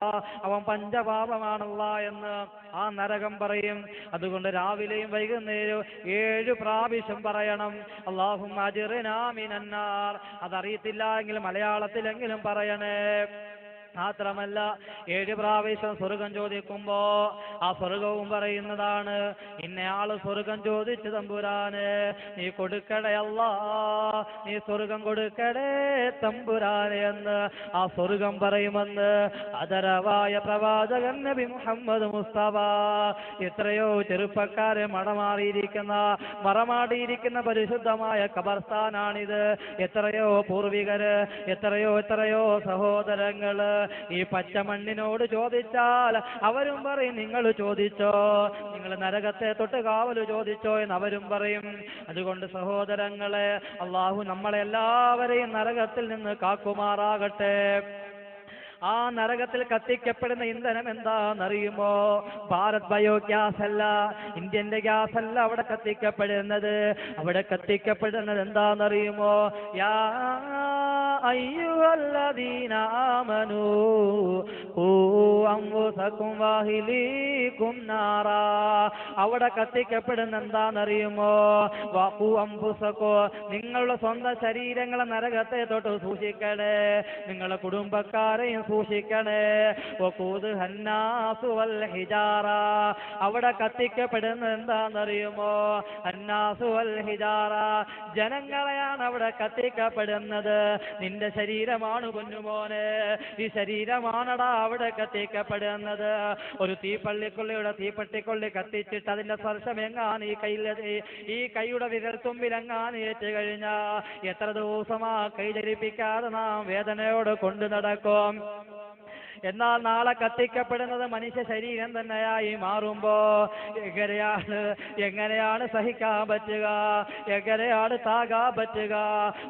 അവൻ പഞ്ചപാപമാണല്ല എന്ന് ആ നരകം പറയും. അതുകൊണ്ട് രാവിലെയും വൈകുന്നേരവും 7 പ്രാവശ്യം പറയണം, അല്ലാഹുമ്മ അജിർനാ മിനന്നാർ. അതറിയത്തില്ല എങ്കിൽ മലയാളത്തിലെങ്കിലും പറയണേ. മാത്രമല്ല 7 പ്രാവശ്യം സ്വർഗം ചോദിക്കുമ്പോ ആ സ്വർഗവും പറയുന്നതാണ്, ഇന്നയാള് സ്വർഗം ചോദിച്ചു തമ്പുരാന്, നീ കൊടുക്കടേ അല്ലാ, നീ സ്വർഗം കൊടുക്കടേ തമ്പുരാന് എന്ന് ആ സ്വർഗം പറയുമെന്ന് ആദരവായ പ്രവാചകൻ നബി മുഹമ്മദ് മുസ്തഫ. എത്രയോ ചെറുപ്പക്കാരെ മറമാടിയിരിക്കുന്ന പരിശുദ്ധമായ ഖബർസ്ഥാനാണിത്. എത്രയോ പൂർവികര്, എത്രയോ സഹോദരങ്ങള് ഈ പച്ചമണ്ണിനോട് ചോദിച്ചാൽ അവരും പറയും നിങ്ങൾ ചോദിച്ചോ, നിങ്ങൾ നരകത്തെ തൊട്ട് കാവല് ചോദിച്ചോ എന്ന് അവരും പറയും. അതുകൊണ്ട് സഹോദരങ്ങളെ, അള്ളാഹു നമ്മളെല്ലാവരെയും നരകത്തിൽ നിന്ന് കാക്കുമാറാകട്ടെ. ആ നരകത്തിൽ കത്തിക്കപ്പെടുന്ന ഇന്ധനം എന്താണെന്നറിയുമോ? ഭാരത് ബയോ ഗ്യാസ് അല്ല, ഇന്ത്യന്റെ ഗ്യാസ് അല്ല അവിടെ കത്തിക്കപ്പെടുന്നത്. അവിടെ കത്തിക്കപ്പെടുന്നത് എന്താണെന്നറിയുമോ? യാ അയ്യുഹല്ലദീന ആമനൂ ഖൂ അൻഫുസകും വഅഹ്ലീകും നാറാ. അവിടെ കത്തിക്കപ്പെടുന്ന എന്താണെന്നറിയുമോ? വഖൂ അൻഫുസകും, നിങ്ങളുടെ സ്വന്തം ശരീരങ്ങളെ നരകത്തെ തൊട്ട് സൂക്ഷിക്കണേ, നിങ്ങളുടെ കുടുംബക്കാരെയും സൂക്ഷിക്കണേ. വഖൂദുഹ അന്നാസു വൽ ഹിജാറ, അവിടെ കത്തിക്കപ്പെടുന്നത് എന്താണെന്നറിയുമോ? അന്നാസു വൽ ഹിജാറ, ജനങ്ങളെയാണ് അവിടെ കത്തിക്കപ്പെടുന്നത്. നിന്റെ ശരീരമാണ് പൊന്നുമോനെ, ഈ ശരീരമാണടാ അവിടെ കത്തിക്കപ്പെടുന്നത്. ഒരു തീപ്പള്ളിക്കൊള്ളിയുടെ തീപ്പെട്ടിക്കൊള്ളി കത്തിച്ചിട്ട് അതിന്റെ സ്പർശം എങ്ങാൻ ഈ കൈയുടെ വിരൽത്തുമ്പിലെങ്ങാൻ ഏറ്റു കഴിഞ്ഞാ എത്ര ദിവസമാ കൈ ധരിപ്പിക്കാതെ നാം വേദനയോട് കൊണ്ടു നടക്കും. എന്നാൽ നാളെ കത്തിക്കപ്പെടുന്നത് മനുഷ്യ ശരീരം തന്നെയായി മാറുമ്പോ എങ്ങനെയാണ് സഹിക്കാൻ പറ്റുക? എങ്ങനെയാണ് താകാൻ പറ്റുക?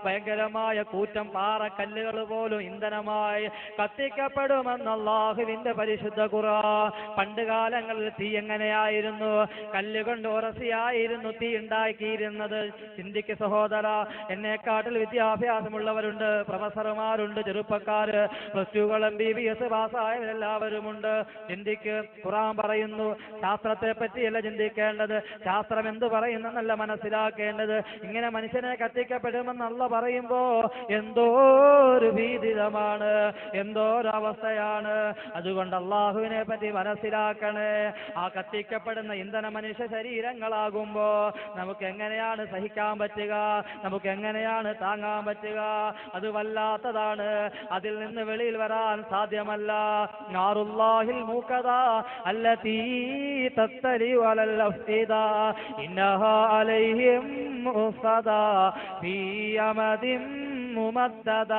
ഭയങ്കരമായ കൂറ്റം പാറക്കല്ലുകൾ പോലും ഇന്ധനമായി കത്തിക്കപ്പെടുമെന്ന് അല്ലാഹുവിന്റെ പരിശുദ്ധ ഖുർആൻ. പണ്ട് കാലങ്ങളിൽ തീ എങ്ങനെയായിരുന്നു? കല്ലുകൊണ്ട് ഉറസിയായിരുന്നു തീ ഉണ്ടാക്കിയിരുന്നത്. ചിന്തിക്ക് സഹോദര, എന്നെക്കാട്ടിൽ വിദ്യാഭ്യാസമുള്ളവരുണ്ട്, പ്രൊഫസർമാരുണ്ട്, ചെറുപ്പക്കാര്, +2 MBBS പാസ്സായവരെല്ലാവരുമുണ്ട്. ചിന്തിക്ക്, ഖുർആൻ പറയുന്നു ശാസ്ത്രത്തെ പറ്റിയല്ല ചിന്തിക്കേണ്ടത്, ശാസ്ത്രം എന്ത് പറയുന്നെന്നല്ല മനസ്സിലാക്കേണ്ടത്. ഇങ്ങനെ മനുഷ്യനെ കത്തിക്കപ്പെടുമെന്ന് അല്ലാഹു പറയുമ്പോ എന്തോ ഒരു ഭീതിതമാണ്, എന്തോ ഒരു അവസ്ഥയാണ്. അതുകൊണ്ട് അള്ളാഹുവിനെ പറ്റി മനസ്സിലാക്കണേ. ആ കത്തിക്കപ്പെടുന്ന ഇന്ധന മനുഷ്യ ശരീരങ്ങളാകുമ്പോ നമുക്ക് എങ്ങനെയാണ് സഹിക്കാൻ പറ്റുക? നമുക്ക് എങ്ങനെയാണ് താങ്ങാൻ പറ്റുക? അത് വല്ലാത്തതാണ്. അതിൽ നിന്ന് വെളിയിൽ വരാൻ സാധ്യമല്ല. നാറുല്ലാഹിൽ മൂഖദ അല്ലതീ തത്തലി അലൽ അഫ്ഇദ ഇന്നഹാ അലൈഹിം മുസദ ഫീ അമദിൻ മുമദ്ദദ.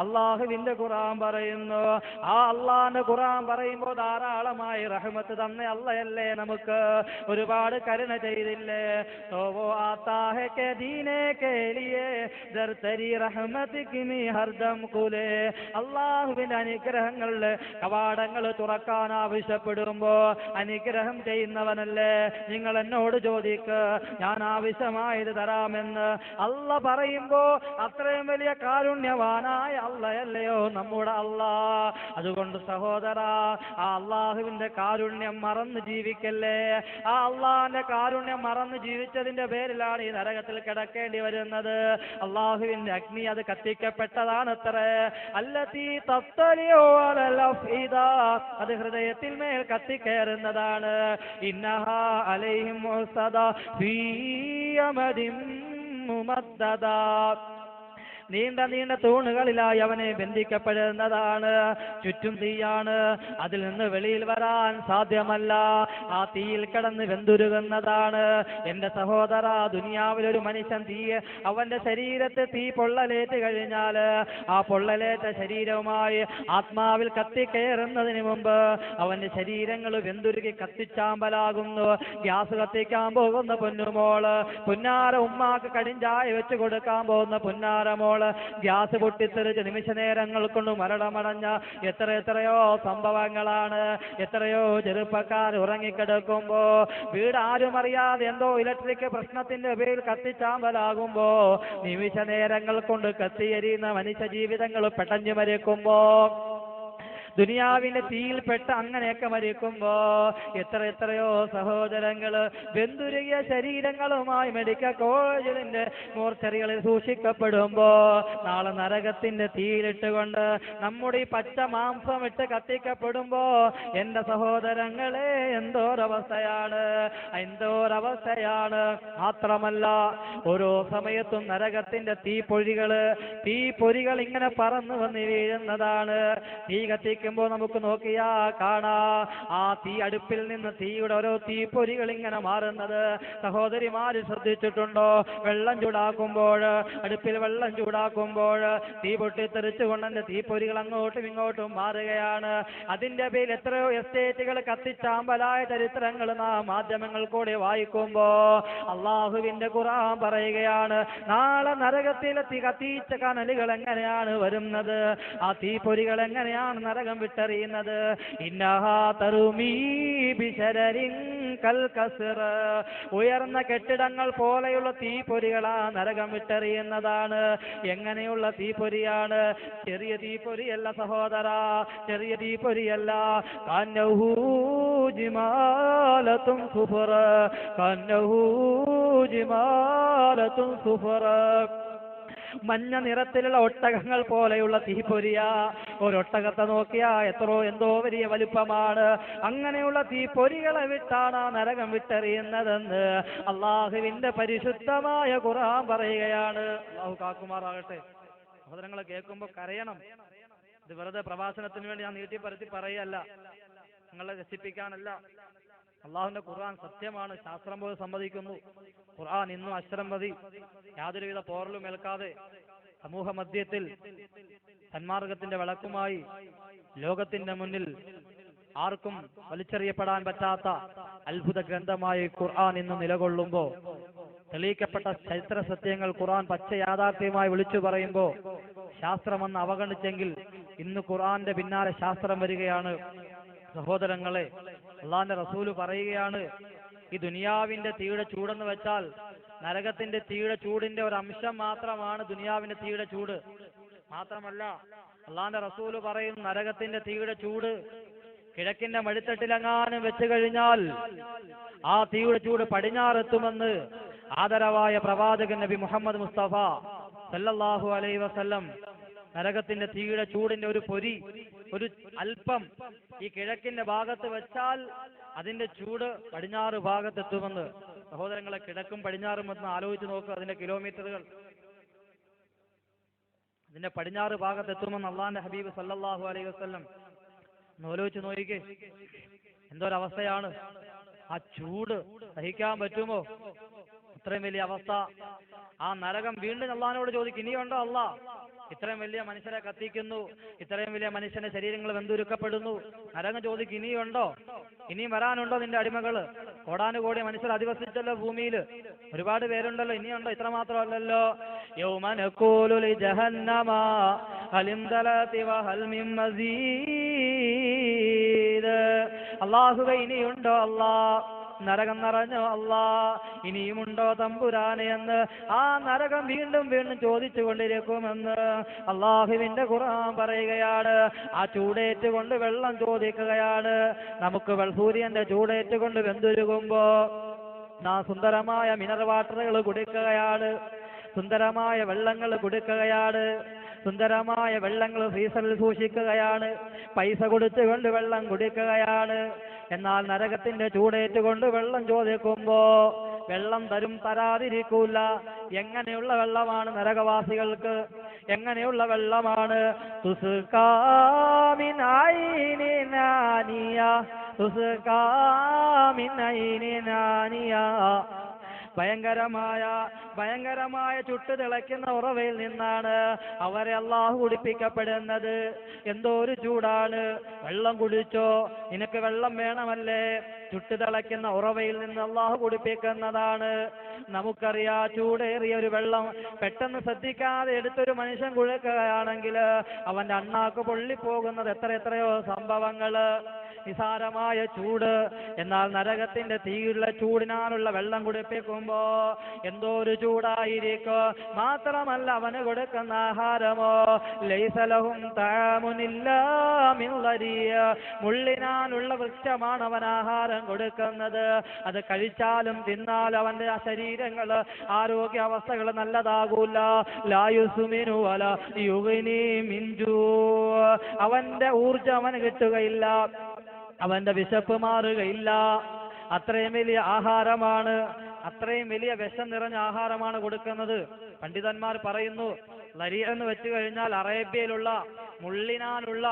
അല്ലാഹുവിന്റെ ഖുർആൻ പറയുന്നു. ആ അല്ലാഹുവിന്റെ ഖുർആൻ പറയുമ്പോൾ ധാരാളമായി റഹ്മത്ത് തന്നെ അല്ലയല്ലേ നമുക്ക് ഒരുപാട് കരുണ ചെയ്തില്ലേ? ഓ ആതാഹെ കെ ദീനെ കെ ലിയേ ദർതരി റഹ്മതിക് മി ഹർദം ഖുലേ. അല്ലാഹുവിന്റെ അനുഗ്രഹങ്ങളുടെ കവാടങ്ങൾ തുറക്കാൻ ആവശ്യപ്പെടുമ്പോ അനുഗ്രഹം ചെയ്യുന്നവനല്ലേ? നിങ്ങൾ എന്നോട് ചോദിക്ക്, ഞാൻ ആവശ്യമായത് തരാമെന്ന് അല്ലാഹ് പറയുമ്പോ അത്രയും വലിയ കാരുണ്യവാനായ അല്ലയല്ലയോ നമ്മുടെ അല്ലാഹ്. അതുകൊണ്ട് സഹോദര, ആ അള്ളാഹുവിന്റെ കാരുണ്യം മറന്ന് ജീവിക്കല്ലേ. ആ അള്ളാഹിന്റെ കാരുണ്യം മറന്ന് ജീവിച്ചതിന്റെ പേരിലാണ് ഈ നരകത്തിൽ കിടക്കേണ്ടി വരുന്നത്. അള്ളാഹുവിന്റെ അഗ്നി അത് കത്തിക്കപ്പെട്ടതാണ് അത്രേ. അല്ലതീ തത്തലിഉ അലൽ അഫ്ഇദ, അത് ഹൃദയത്തിൽ മേൽ കത്തിക്കയറുന്നതാണ്. ഇന്നഹാ അലൈഹിം മുസദ ഫീ അമദിൻ മുമദ്ദദ, നീണ്ട നീണ്ട തൂണുകളിലായി അവനെ ബന്ധിക്കപ്പെടുന്നതാണ്. ചുറ്റും തീയാണ്, അതിൽ നിന്ന് വെളിയിൽ വരാൻ സാധ്യമല്ല. ആ തീയിൽ കിടന്ന് വെന്തുരുകുന്നതാണ്. എന്റെ സഹോദര, ദുനിയാവിലൊരു മനുഷ്യൻ അവന്റെ ശരീരത്തെ തീ പൊള്ളലേറ്റ് കഴിഞ്ഞാൽ ആ പൊള്ളലേറ്റ ശരീരവുമായി ആത്മാവിൽ കത്തിക്കയറുന്നതിന് മുമ്പ് അവന്റെ ശരീരങ്ങൾ വെന്തുരുകി കത്തിച്ചാമ്പലാകുന്നു. ഗ്യാസ് കത്തിക്കാൻ പോകുന്ന പൊന്നുമോള്, പുന്നാര ഉമ്മാക്ക് കടിഞ്ചായ വെച്ച് കൊടുക്കാൻ പോകുന്ന പുന്നാരമോള് ഗ്യാസ് പൊട്ടിത്തെറിച്ച് നിമിഷ നേരങ്ങൾ കൊണ്ട് മരണമടഞ്ഞ എത്രയോ സംഭവങ്ങളാണ്. എത്രയോ ചെറുപ്പക്കാർ ഉറങ്ങിക്കിടക്കുമ്പോ വീട് ആരും അറിയാതെ എന്തോ ഇലക്ട്രിക് പ്രശ്നത്തിന്റെ പേരിൽ കത്തിച്ചാമ്പലാകുമ്പോ നിമിഷ നേരങ്ങൾ കൊണ്ട് കത്തിയെരിയുന്ന മനുഷ്യ ജീവിതങ്ങൾ പെട്ടഞ്ഞു മരിക്കുമ്പോ ദുനിയാവിന്റെ തീയിൽപ്പെട്ട് അങ്ങനെയൊക്കെ മരിക്കുമ്പോ എത്രയോ സഹോദരങ്ങള് വെന്തുരുകിയ ശരീരങ്ങളുമായി മെഡിക്കൽ കോളേജിന്റെ മോർച്ചറികളിൽ സൂക്ഷിക്കപ്പെടുമ്പോ നാളെ നരകത്തിന്റെ തീയിലിട്ടുകൊണ്ട് നമ്മുടെ ഈ പച്ച മാംസം ഇട്ട് കത്തിക്കപ്പെടുമ്പോ എന്റെ സഹോദരങ്ങളെ എന്തോരവസ്ഥയാണ്. മാത്രമല്ല ഓരോ സമയത്തും നരകത്തിന്റെ തീപ്പൊരികൾ ഇങ്ങനെ പറന്നു വന്ന് വീഴുന്നതാണ്. തീ കത്തിക്കുമ്പോൾ നമുക്ക് നോക്കിയാ കാണാ ആ തീ അടുപ്പിൽ നിന്ന് തീയുടെ ഓരോ തീപ്പൊരികൾ ഇങ്ങനെ മാറുന്നത്. സഹോദരിമാര് ശ്രദ്ധിച്ചിട്ടുണ്ടോ? അടുപ്പിൽ വെള്ളം ചൂടാക്കുമ്പോൾ തീ പൊട്ടിത്തെറിച്ചുകൊണ്ട് എന്റെ തീപ്പൊരികൾ അങ്ങോട്ടും ഇങ്ങോട്ടും മാറുകയാണ്. അതിന്റെ പേരിൽ എത്രയോ എസ്റ്റേറ്റുകൾ കത്തിച്ചാമ്പലായ ചരിത്രങ്ങൾ നാം മാധ്യമങ്ങൾ കൂടെ വായിക്കുമ്പോ അള്ളാഹുവിന്റെ ഖുർആൻ പറയുകയാണ്, നാളെ നരകത്തിലെ തീ കത്തിച്ച കനലുകൾ എങ്ങനെയാണ് വരുന്നത്, ആ തീപ്പൊരികൾ എങ്ങനെയാണ് നരകം വിട്ടെറിയുന്നത്. ഇന്നഹാ തറുമീ ബിശരരിൻ കൽകസ്ർ, ഉയർന്ന കെട്ടിടങ്ങൾ പോലെയുള്ള തീപ്പൊരികളാ നരകം വിട്ടെറിയുന്നതാണ്. എങ്ങനെയുള്ള തീപ്പൊരിയാണ്? ചെറിയ തീപ്പൊരിയല്ല സഹോദരാ, ചെറിയ തീപ്പൊരിയല്ല. കന്നഹു ജിമാലത്തുൻ സുഫറ, കന്നഹു ജിമാലത്തുൻ സുഫറ, മഞ്ഞ നിറത്തിലുള്ള ഒട്ടകങ്ങൾ പോലെയുള്ള തീപ്പൊരിയാ. ഒരൊട്ടകത്തെ നോക്കിയാ എന്തോ വലിയ വലുപ്പമാണ്. അങ്ങനെയുള്ള തീപ്പൊരികളെ വിട്ടാണ് നരകം വിട്ടെറിയുന്നതെന്ന് അള്ളാഹുവിന്റെ പരിശുദ്ധമായ ഖുർആൻ പറയുകയാണ്. അള്ളാഹു കാക്കുമാറാകട്ടെ. സഹോദരങ്ങളെ കേൾക്കുമ്പോൾ കരയണം. ഇത് വെറുതെ പ്രഭാഷണത്തിന് വേണ്ടി ഞാൻ നീട്ടിപ്പരത്തി പറയല്ല, നിങ്ങളെ രസിപ്പിക്കാനല്ല. അള്ളാഹുവിന്റെ ഖുർആൻ സത്യമാണ്, ശാസ്ത്രം പോലും സമ്മതിക്കുന്നു. ഖുർആൻ ഇന്നും അക്ഷരം മതി, യാതൊരുവിധ പോറലും ഏൽക്കാതെ സമൂഹ മധ്യത്തിൽ സന്മാർഗത്തിന്റെ വിളക്കുമായി ലോകത്തിന്റെ മുന്നിൽ ആർക്കും വലിച്ചെറിയപ്പെടാൻ പറ്റാത്ത അത്ഭുത ഗ്രന്ഥമായി ഖുർആൻ ഇന്ന് നിലകൊള്ളുമ്പോ, തെളിയിക്കപ്പെട്ട ചരിത്ര സത്യങ്ങൾ ഖുർആൻ പച്ച യാഥാർത്ഥ്യമായി വിളിച്ചു പറയുമ്പോ ശാസ്ത്രമെന്ന് അവഗണിച്ചെങ്കിൽ ഇന്ന് ഖുർആന്റെ പിന്നാലെ ശാസ്ത്രം വരികയാണ്. സഹോദരങ്ങളെ, അള്ളാന്റെ റസൂല് പറയുകയാണ്, ഈ ദുനിയാവിന്റെ തീയുടെ ചൂടെന്ന് വെച്ചാൽ നരകത്തിന്റെ തീയുടെ ചൂടിന്റെ ഒരു അംശം മാത്രമാണ് ദുനിയാവിന്റെ തീയുടെ ചൂട്. മാത്രമല്ല അള്ളാന്റെ റസൂല് പറയും, നരകത്തിന്റെ തീയുടെ ചൂട് കിഴക്കിന്റെ മടിത്തട്ടിലെങ്ങാനും വെച്ചു കഴിഞ്ഞാൽ ആ തീയുടെ ചൂട് പടിഞ്ഞാറെത്തുമെന്ന് ആദരവായ പ്രവാചകൻ നബി മുഹമ്മദ് മുസ്തഫ സല്ലല്ലാഹു അലൈഹി വസല്ലം നരകത്തിന്റെ തീയുടെ ചൂടിന്റെ ഒരു അല്പം ഈ കിഴക്കിന്റെ ഭാഗത്ത് വെച്ചാൽ അതിന്റെ ചൂട് പടിഞ്ഞാറ് ഭാഗത്തെത്തുമെന്ന്. സഹോദരങ്ങളെ, കിഴക്കും പടിഞ്ഞാറും എന്ന് ആലോചിച്ച് നോക്കുക. അതിന്റെ കിലോമീറ്ററുകൾ അതിന്റെ പടിഞ്ഞാറ് ഭാഗത്തെത്തുമെന്ന് അള്ളാന്റെ ഹബീബ് സല്ലല്ലാഹു അലൈഹി വസല്ലം ആലോചിച്ച് നോക്കിക്കേ. എന്തൊരവസ്ഥയാണ്! ആ ചൂട് സഹിക്കാൻ പറ്റുമോ? ഇത്രയും വലിയ അവസ്ഥ. ആ നരകം വീണ്ടും അള്ളാഹിനോട് ചോദിക്കും, ഇനിയുണ്ടോ അള്ളാ? ഇത്രയും വലിയ മനുഷ്യരെ കത്തിക്കുന്നു, ഇത്രയും വലിയ മനുഷ്യന്റെ ശരീരങ്ങൾ വെന്തുരുക്കപ്പെടുന്നു. നരകം ചോദിക്കും, ഇനിയുണ്ടോ? ഇനിയും വരാനുണ്ടോ നിന്റെ അടിമകള്? കോടാനുകോടി മനുഷ്യർ അധിവസിച്ചല്ലോ ഭൂമിയിൽ, ഒരുപാട് പേരുണ്ടല്ലോ, ഇനിയുണ്ടോ? ഇത്ര മാത്രമല്ലല്ലോ, യൗമ നഖൂലു ലിജഹന്നമ ഹൽ ഇംതലതി വഹൽ മിൻ മസീദ്. അല്ലാഹുവേ, ഇനിയുണ്ടോ അല്ലാ? നരകം നിറഞ്ഞോ അല്ലാ? ഇനിയുമുണ്ടോ തമ്പുരാനെ എന്ന് ആ നരകം വീണ്ടും വീണ്ടും ചോദിച്ചു കൊണ്ടിരിക്കുമെന്ന് അള്ളാഹുവിന്റെ ഖുർആൻ പറയുകയാണ്. ആ ചൂടേറ്റുകൊണ്ട് വെള്ളം ചോദിക്കുകയാണ്. നമുക്ക് സൂര്യന്റെ ചൂടേറ്റുകൊണ്ട് വെന്തുരുകുമ്പോ നാം സുന്ദരമായ മിനറൽ വാട്ടറുകൾ കുടിക്കുകയാണ്, സുന്ദരമായ വെള്ളങ്ങൾ കുടിക്കുകയാണ്, സുന്ദരമായ വെള്ളങ്ങൾ ഫ്രീസറിൽ സൂക്ഷിക്കുകയാണ്, പൈസ കൊടുത്തുകൊണ്ട് വെള്ളം കുടിക്കുകയാണ്. എന്നാൽ നരകത്തിന്റെ ചൂടേറ്റുകൊണ്ട് വെള്ളം ചോദിക്കുമ്പോ വെള്ളം തരാതിരിക്കൂല. എങ്ങനെയുള്ള വെള്ളമാണ് നരകവാസികൾക്ക്? എങ്ങനെയുള്ള വെള്ളമാണ്? തുസ്കാമിൻ ഐനിൻ ആനിയ, തുസ്കാമിൻ ഐനിൻ ആനിയ. ഭയങ്കരമായ ചുട്ടു തിളയ്ക്കുന്ന ഉറവയിൽ നിന്നാണ് അവരെ അള്ളാഹു കുടിപ്പിക്കപ്പെടുന്നത്. എന്തോ ഒരു ചൂടാണ്! വെള്ളം കുടിച്ചോ, നിനക്ക് വെള്ളം വേണമല്ലേ? ചുട്ടു തിളയ്ക്കുന്ന ഉറവയിൽ നിന്ന് അള്ളാഹു കുടിപ്പിക്കുന്നതാണ്. നമുക്കറിയാം, ചൂടേറിയ ഒരു വെള്ളം പെട്ടെന്ന് ശ്രദ്ധിക്കാതെ എടുത്തൊരു മനുഷ്യൻ കുഴക്കുകയാണെങ്കിൽ അവന്റെ അണ്ണാക്ക് പൊള്ളിപ്പോകുന്നത് എത്രയോ സംഭവങ്ങള്. നിസാരമായ ചൂട്. എന്നാൽ നരകത്തിന്റെ തീയുള്ള ചൂടിനാലുള്ള വെള്ളം കുടിപ്പിക്കുമ്പോ എന്തോ ഒരു ചൂടായിരിക്കും. മാത്രമല്ല അവന് കൊടുക്കുന്ന ആഹാരമോ ലൈസലഹും തഅമുനില്ലാ മിൻ ളരിയ, മുള്ളിനാലുള്ള വൃക്ഷമാണ് അവൻ ആഹാരം കൊടുക്കുന്നത്. അത് കഴിച്ചാലും തിന്നാലും അവന്റെ ശരീരങ്ങൾ ആരോഗ്യാവസ്ഥകൾ നല്ലതാകൂല. ലായുസ്മിനു വല യുഗ്നി മിൻ ജൂ, അവന്റെ ഊർജം അവന് കിട്ടുകയില്ല, അവന്റെ വിശപ്പ് മാറുകയില്ല. അത്രയും വലിയ ആഹാരമാണ്, അത്രയും വലിയ വിഷം നിറഞ്ഞ ആഹാരമാണ് കൊടുക്കുന്നത്. പണ്ഡിതന്മാർ പറയുന്നു, ലരി എന്ന് വെച്ചു കഴിഞ്ഞാൽ അറേബ്യയിലുള്ള മുള്ളിനാലുള്ള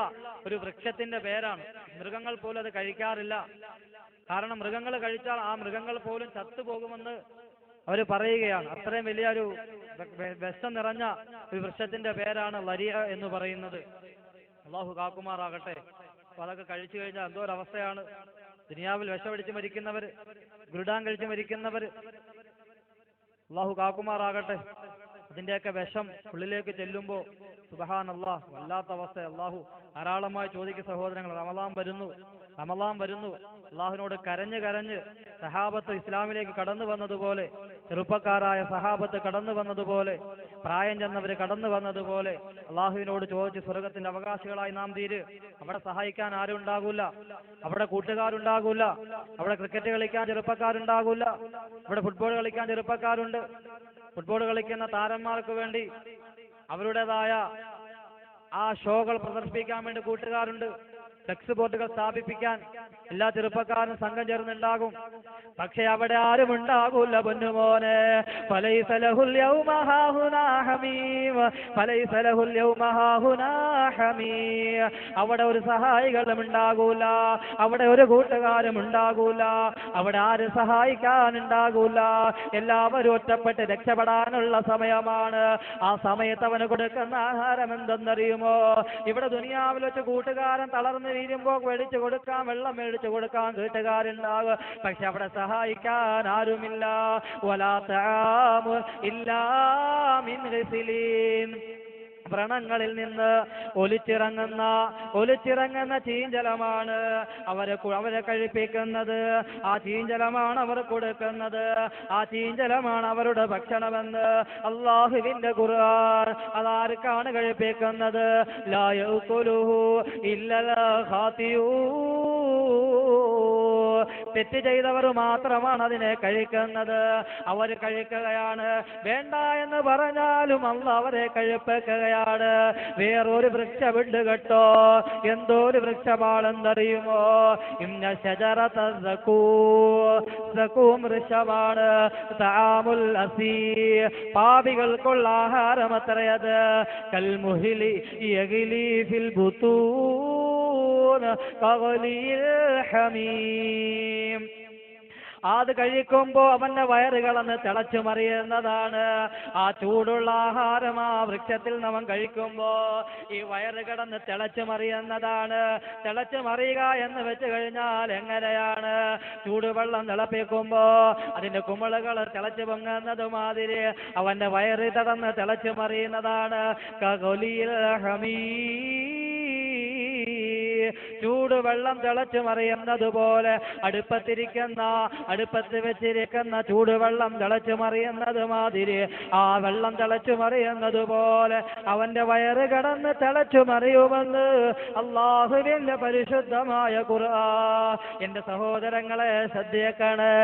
ഒരു വൃക്ഷത്തിന്റെ പേരാണ്. മൃഗങ്ങൾ പോലും അത് കഴിക്കാറില്ല. കാരണം മൃഗങ്ങൾ കഴിച്ചാൽ ആ മൃഗങ്ങൾ പോലും ചത്തുപോകുമെന്ന് അവർ പറയുകയാണ്. അത്രയും വലിയൊരു വിഷം നിറഞ്ഞ ഒരു വൃക്ഷത്തിന്റെ പേരാണ് ലരി എന്ന് പറയുന്നത്. അള്ളാഹു കാക്കുമാറാകട്ടെ. അപ്പൊ അതൊക്കെ കഴിച്ചു കഴിഞ്ഞാൽ എന്തോ ഒരു അവസ്ഥയാണ്. ദുനിയാവിൽ വിഷമടിച്ച് മരിക്കുന്നവർ, ഗുരുഡാൻ കഴിച്ച് മരിക്കുന്നവർ, അള്ളാഹു കാക്കുമാറാകട്ടെ. അതിന്റെയൊക്കെ വിഷം ഉള്ളിലേക്ക് ചെല്ലുമ്പോ സുബ്ഹാനല്ലാഹ് വല്ലാത്ത അവസ്ഥ. അള്ളാഹു ധാരാളമായി ചോദിക്കുന്ന സഹോദരങ്ങൾ, റമളാൻ വരുന്നു, അള്ളാഹുവിനോട് കരഞ്ഞ് കരഞ്ഞ് സഹാബത്ത് ഇസ്ലാമിലേക്ക് കടന്നു വന്നതുപോലെ, ചെറുപ്പക്കാരായ സഹാബത്ത് കടന്നു വന്നതുപോലെ, പ്രായം ചെന്നവര് കടന്നു വന്നതുപോലെ അള്ളാഹുവിനോട് ചോദിച്ച് സ്വർഗത്തിന്റെ അവകാശികളായി നാം തീര്. അവിടെ സഹായിക്കാൻ ആരും ഉണ്ടാകൂല, അവിടെ കൂട്ടുകാരുണ്ടാകൂല, അവിടെ ക്രിക്കറ്റ് കളിക്കാൻ ചെറുപ്പക്കാരുണ്ടാകൂല, ഇവിടെ ഫുട്ബോൾ കളിക്കാൻ ചെറുപ്പക്കാരുണ്ട്. ഫുട്ബോൾ കളിക്കുന്ന താരന്മാർക്ക് വേണ്ടി അവരുടേതായ ആ ഷോകൾ പ്രദർശിപ്പിക്കാൻ വേണ്ടി കൂട്ടുകാരുണ്ട്. ഫ്ലെക്സ് ബോർഡുകൾ സ്ഥാപിപ്പിക്കാൻ എല്ലാ ചെറുപ്പക്കാരും സംഘം ചേർന്നുണ്ടാകും. പക്ഷെ അവിടെ ആരും ഉണ്ടാകൂല പൊന്നുമോനെ. ഫലൈസ ലഹുൽ യൗമ ഹാഹുനാ ഹമീം, ഫലൈസ ലഹുൽ യൗമ ഹാഹുനാ ഹമീം. അവിടെ ഒരു സഹായികളും ഉണ്ടാകൂല, അവിടെ ഒരു കൂട്ടുകാരും ഉണ്ടാകൂല, അവിടെ ആരും സഹായിക്കാനുണ്ടാകൂല. എല്ലാവരും ഒറ്റപ്പെട്ട് രക്ഷപ്പെടാനുള്ള സമയമാണ്. ആ സമയത്ത് അവന് കൊടുക്കുന്ന ആഹാരം എന്തെന്നറിയുമോ? ഇവിടെ ദുനിയാവിൽ വെച്ച് കൂട്ടുകാരൻ തളർന്ന് വീഴുമ്പോ മേടിച്ചു കൊടുക്കാൻ, വെള്ളം മേടിച്ചു കൊടുക്കാൻ കൂട്ടുകാരുണ്ടാകും. പക്ഷെ അവിടെ സഹായിക്കാൻ ആരുമില്ല. വലാ തആമു ഇല്ലാ മിൻ ഗിസ്ലീൻ, വ്രണങ്ങളിൽ നിന്ന് ഒലിച്ചിറങ്ങുന്ന ചീഞ്ചലമാണ് അവരെ കഴിപ്പിക്കുന്നത്. ആ ചീഞ്ചലമാണ് അവർ കൊടുക്കുന്നത്. ആ ചീഞ്ചലമാണ് അവരുടെ ഭക്ഷണമെന്ന് അല്ലാഹുവിന്റെ ഖുർആൻ. അതാർക്കാണ് കഴിപ്പിക്കുന്നത്? ലാ യഅകുലുഹു ഇല്ലൽ ഖാതിഊൻ, തെറ്റ് ചെയ്തവർ മാത്രമാണ് അതിനെ കഴിക്കുന്നത്. അവർ കഴിക്കുകയാണ്. വേണ്ട എന്ന് പറഞ്ഞാലും അല്ലാഹ് അവരെ കഴിപ്പിക്കുകയാണ്. വേറൊരു വൃക്ഷമുണ്ട് കേട്ടോ. എന്തോ ഒരു വൃക്ഷമാണെന്നറിയുമോ? ഇന്ന ശജറത സഖൂം വൃക്ഷമാണ്. തആമുൽ അസീ, പാപികൾക്കുള്ള ആഹാരം അത്രയത്. കൽമുഹിലി യഗ്ലി ഫിൽ ബുതൂൻ കഗ്ലിൽ ഹമീം. അത് കഴിക്കുമ്പോ അവന്റെ വയറുകളെന്ന് തിളച്ചു മറിയുന്നതാണ്. ആ ചൂടുള്ള ആഹാരം ആ വൃക്ഷത്തിൽ അവൻ കഴിക്കുമ്പോ ഈ വയറ് കിടന്ന് തിളച്ചു മറിയുന്നതാണ്. തിളച്ചു മറിയുക എന്ന് വെച്ച് കഴിഞ്ഞാൽ എങ്ങനെയാണ്? ചൂടുവെള്ളം തിളപ്പിക്കുമ്പോ അതിന്റെ കുമിളകൾ തിളച്ചു പൊങ്ങുന്നത് മാതിരി അവന്റെ വയറ് തടന്ന് തിളച്ചു മറിയുന്നതാണ്. കഗലിൽ ഹമീം, ചൂടുവെള്ളം തിളച്ചു മറിയുന്നത് പോലെ അടുപ്പത്ത് വെച്ചിരിക്കുന്ന ചൂടുവെള്ളം തിളച്ചു മറിയുന്നത് മാതിരി ആ വെള്ളം തിളച്ചു മറിയുന്നത് പോലെ അവന്റെ വയറ് കടന്ന് തിളച്ചു മറിയുമെന്ന് അല്ലാഹുവിന്റെ പരിശുദ്ധമായ ഖുർആൻ. എന്റെ സഹോദരങ്ങളെ ശ്രദ്ധിക്കണേ.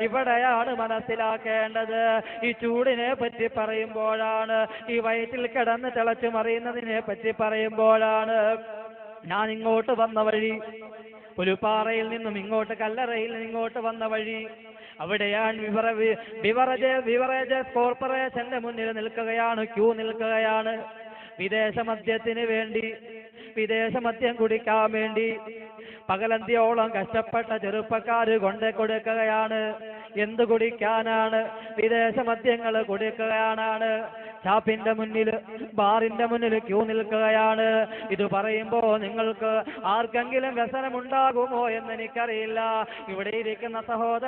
ഇവിടെയാണ് മനസ്സിലാക്കേണ്ടത്. ഈ ചൂടിനെ പറ്റി പറയുമ്പോഴാണ്, ഈ വയറ്റിൽ കിടന്ന് തിളച്ചു മറിയുന്നതിനെ പറ്റി പറയുമ്പോഴാണ് ഞാൻ ഇങ്ങോട്ട് വന്ന വഴി, പുലുപ്പാറയിൽ നിന്നും ഇങ്ങോട്ട് കല്ലറയിൽ നിന്ന് ഇങ്ങോട്ട് വന്ന വഴി, അവിടെയാണ് ബിവറേജസ് കോർപ്പറേഷന്റെ മുന്നിൽ നിൽക്കുകയാണ്, ക്യൂ നിൽക്കുകയാണ്. വിദേശ മദ്യം കുടിക്കാൻ വേണ്ടി പകലന്തിയോളം കഷ്ടപ്പെട്ട ചെറുപ്പക്കാര് കൊണ്ടേ കൊടുക്കുകയാണ്. എന്ത് കുടിക്കാനാണ്? വിദേശ മദ്യങ്ങൾ കുടിക്കുകയാണ്. ഷാപ്പിന്റെ മുന്നിൽ, ബാറിന്റെ മുന്നിൽ ക്യൂ നിൽക്കുകയാണ്. ഇത് പറയുമ്പോ നിങ്ങൾക്ക് ആർക്കെങ്കിലും വ്യസനമുണ്ടാകുമോ എന്ന് എനിക്കറിയില്ല. ഇവിടെ ഇരിക്കുന്ന സഹോദരൻ